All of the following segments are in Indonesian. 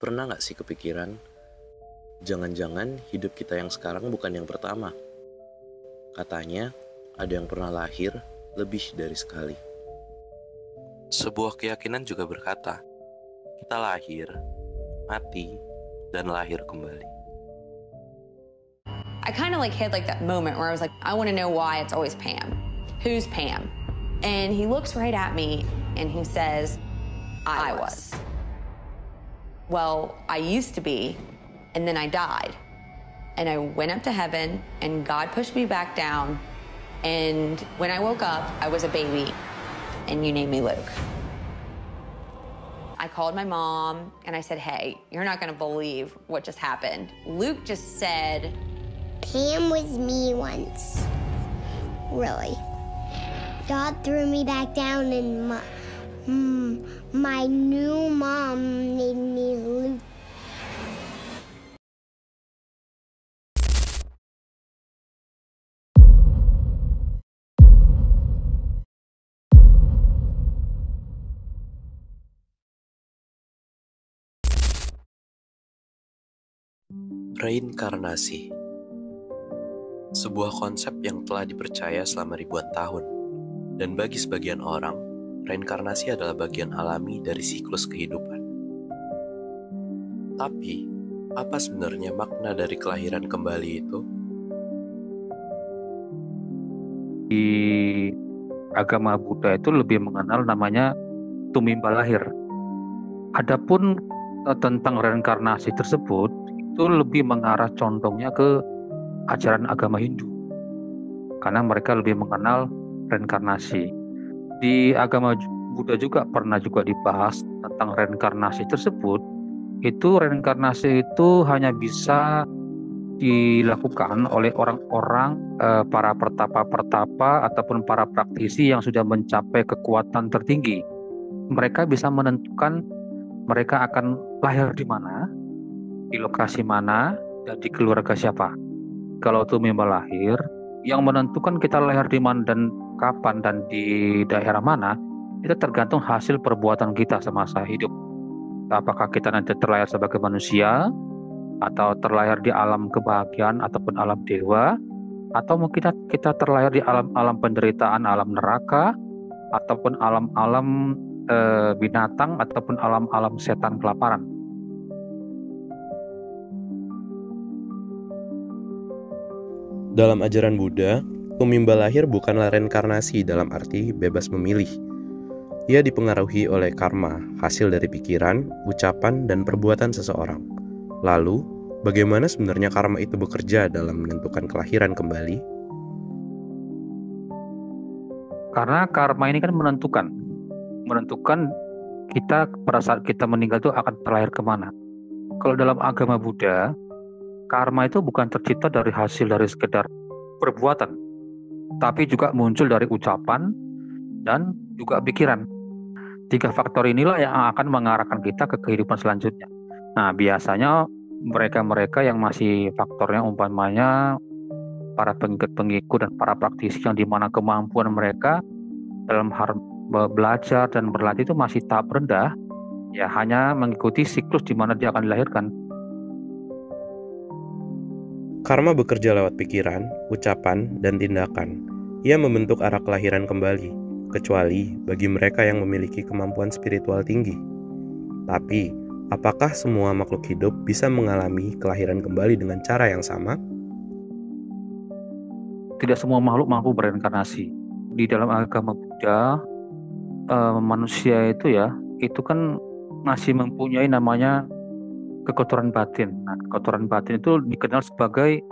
Pernah gak sih kepikiran, jangan-jangan hidup kita yang sekarang bukan yang pertama? Katanya, ada yang pernah lahir lebih dari sekali. Sebuah keyakinan juga berkata, kita lahir, mati, dan lahir kembali. I kind of had that moment where I was like, I want to know why it's always Pam. Who's Pam? And he looks right at me and he says, I was. Well, I used to be, and then I died. And I went up to heaven, and God pushed me back down. And when I woke up, I was a baby, and you named me Luke. I called my mom, and I said, hey, you're not gonna believe what just happened. Luke just said, Pam was me once. Really. God threw me back down, and my new mom named me Luke. Reinkarnasi, sebuah konsep yang telah dipercaya selama ribuan tahun, dan bagi sebagian orang, reinkarnasi adalah bagian alami dari siklus kehidupan. Tapi, apa sebenarnya makna dari kelahiran kembali itu? Di agama Buddha itu lebih mengenal namanya tumimba lahir. Adapun tentang reinkarnasi tersebut itu lebih mengarah condongnya ke ajaran agama Hindu, karena mereka lebih mengenal reinkarnasi. Di agama Buddha juga pernah dibahas tentang reinkarnasi tersebut. Itu reinkarnasi itu hanya bisa dilakukan oleh orang-orang para pertapa-pertapa ataupun para praktisi yang sudah mencapai kekuatan tertinggi. Mereka bisa menentukan mereka akan lahir di mana, di lokasi mana, dan di keluarga siapa. Kalau tumimba lahir, yang menentukan kita lahir di mana dan kapan dan di daerah mana, itu tergantung hasil perbuatan kita semasa hidup. Apakah kita nanti terlahir sebagai manusia, atau terlahir di alam kebahagiaan ataupun alam dewa, atau mungkin kita terlahir di alam penderitaan, alam neraka, ataupun alam-alam binatang, ataupun alam-alam setan kelaparan. Dalam ajaran Buddha, tumimba lahir bukanlah reinkarnasi dalam arti bebas memilih. Ia dipengaruhi oleh karma, hasil dari pikiran, ucapan, dan perbuatan seseorang. Lalu, bagaimana sebenarnya karma itu bekerja dalam menentukan kelahiran kembali? Karena karma ini kan menentukan kita pada saat kita meninggal itu akan terlahir kemana. Kalau dalam agama Buddha, karma itu bukan tercipta dari hasil dari sekedar perbuatan, tapi juga muncul dari ucapan dan juga pikiran. 3 faktor inilah yang akan mengarahkan kita ke kehidupan selanjutnya. Nah, biasanya mereka-mereka yang masih faktornya umpamanya para pengikut dan para praktisi yang dimana kemampuan mereka dalam hal belajar dan berlatih itu masih tahap rendah, ya hanya mengikuti siklus di mana dia akan dilahirkan. Karma bekerja lewat pikiran, ucapan, dan tindakan. Ia membentuk arah kelahiran kembali, kecuali bagi mereka yang memiliki kemampuan spiritual tinggi. Tapi, apakah semua makhluk hidup bisa mengalami kelahiran kembali dengan cara yang sama? Tidak semua makhluk mampu bereinkarnasi. Di dalam agama Buddha, manusia itu kan masih mempunyai namanya kekotoran batin. Nah, kekotoran batin itu dikenal sebagai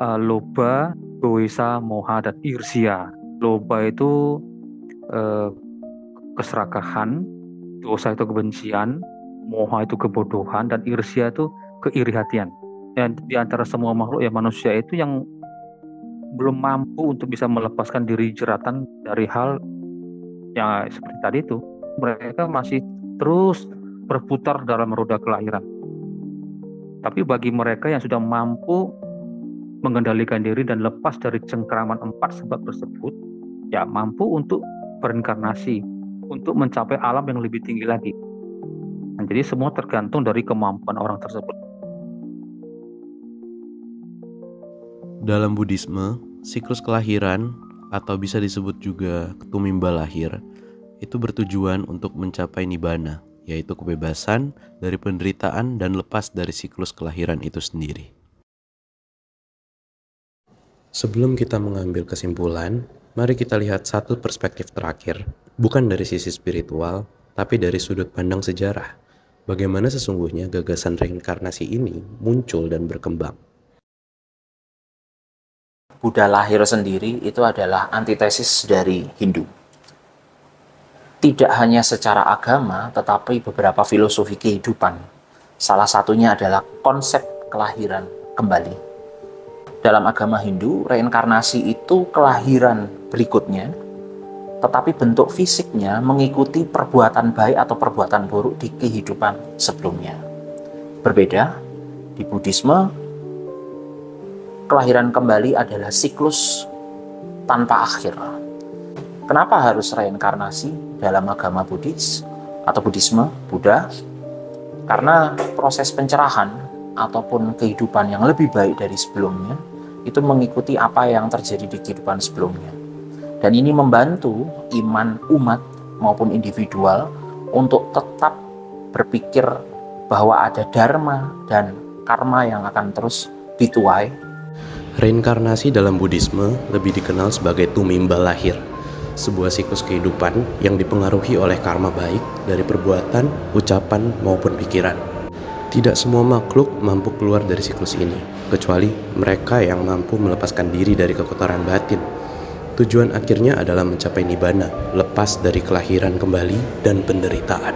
loba, dosa, moha, dan irsia. Loba itu keserakahan, dosa itu kebencian, moha itu kebodohan, dan irsia itu keirihatian. Dan di antara semua makhluk manusia itu yang belum mampu untuk bisa melepaskan diri jeratan dari hal yang seperti tadi itu. Mereka masih terus berputar dalam roda kelahiran. Tapi bagi mereka yang sudah mampu mengendalikan diri dan lepas dari cengkraman 4 sebab tersebut, mampu untuk berinkarnasi, untuk mencapai alam yang lebih tinggi lagi. Nah, Jadi semua tergantung dari kemampuan orang tersebut. Dalam Buddhisme, siklus kelahiran atau bisa disebut juga tumimba lahir itu bertujuan untuk mencapai nibbana, yaitu kebebasan dari penderitaan dan lepas dari siklus kelahiran itu sendiri. Sebelum kita mengambil kesimpulan, mari kita lihat satu perspektif terakhir, bukan dari sisi spiritual, tapi dari sudut pandang sejarah. Bagaimana sesungguhnya gagasan reinkarnasi ini muncul dan berkembang. Buddha lahir sendiri itu adalah antitesis dari Hindu. Tidak hanya secara agama, tetapi beberapa filosofi kehidupan. Salah satunya adalah konsep kelahiran kembali. Dalam agama Hindu, reinkarnasi itu kelahiran berikutnya, tetapi bentuk fisiknya mengikuti perbuatan baik atau perbuatan buruk di kehidupan sebelumnya. Berbeda, di Buddhisme, kelahiran kembali adalah siklus tanpa akhir. Kenapa harus reinkarnasi dalam agama Buddhis atau Buddhisme, Buddha? Karena proses pencerahan ataupun kehidupan yang lebih baik dari sebelumnya itu mengikuti apa yang terjadi di kehidupan sebelumnya. Dan ini membantu iman umat maupun individual untuk tetap berpikir bahwa ada dharma dan karma yang akan terus dituai. Reinkarnasi dalam Buddhisme lebih dikenal sebagai tumimba lahir, sebuah siklus kehidupan yang dipengaruhi oleh karma baik dari perbuatan, ucapan, maupun pikiran. Tidak semua makhluk mampu keluar dari siklus ini, kecuali mereka yang mampu melepaskan diri dari kekotoran batin. Tujuan akhirnya adalah mencapai nibbana, lepas dari kelahiran kembali dan penderitaan.